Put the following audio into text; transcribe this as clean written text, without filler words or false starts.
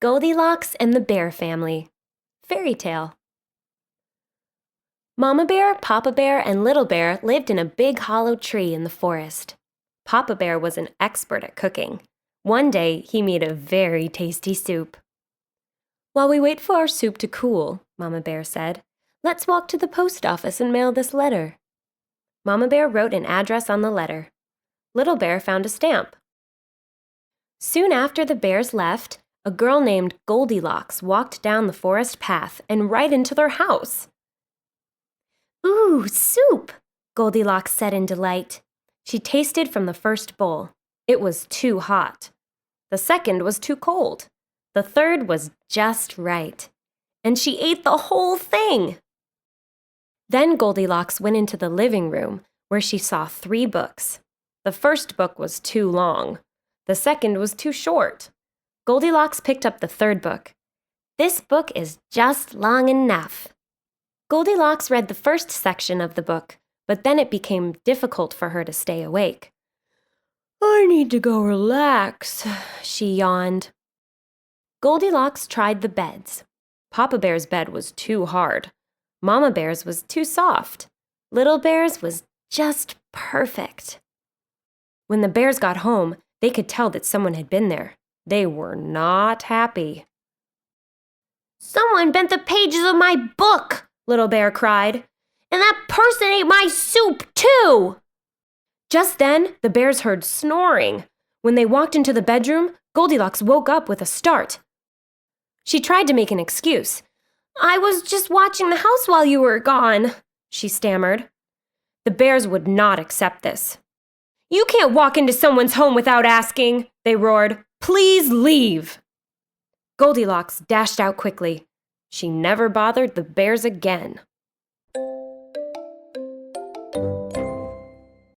Goldilocks and the Bear Family. Fairy tale. Mama Bear, Papa Bear, and Little Bear lived in a big hollow tree in the forest. Papa Bear was an expert at cooking. One day, he made a very tasty soup. "While we wait for our soup to cool," Mama Bear said, "let's walk to the post office and mail this letter." Mama Bear wrote an address on the letter. Little Bear found a stamp. Soon after the bears left, a girl named Goldilocks walked down the forest path and right into their house. "Ooh, soup!" Goldilocks said in delight. She tasted from the first bowl. It was too hot. The second was too cold. The third was just right. And she ate the whole thing. Then Goldilocks went into the living room, where she saw 3 books. The first book was too long. The second was too short. Goldilocks picked up the third book. "This book is just long enough." Goldilocks read the first section of the book, but then it became difficult for her to stay awake. "I need to go relax," she yawned. Goldilocks tried the beds. Papa Bear's bed was too hard. Mama Bear's was too soft. Little Bear's was just perfect. When the bears got home, they could tell that someone had been there. They were not happy. "Someone bent the pages of my book," Little Bear cried. "And that person ate my soup, too!" Just then, the bears heard snoring. When they walked into the bedroom, Goldilocks woke up with a start. She tried to make an excuse. "I was just watching the house while you were gone," she stammered. The bears would not accept this. "You can't walk into someone's home without asking," they roared. "Please leave." Goldilocks dashed out quickly. She never bothered the bears again.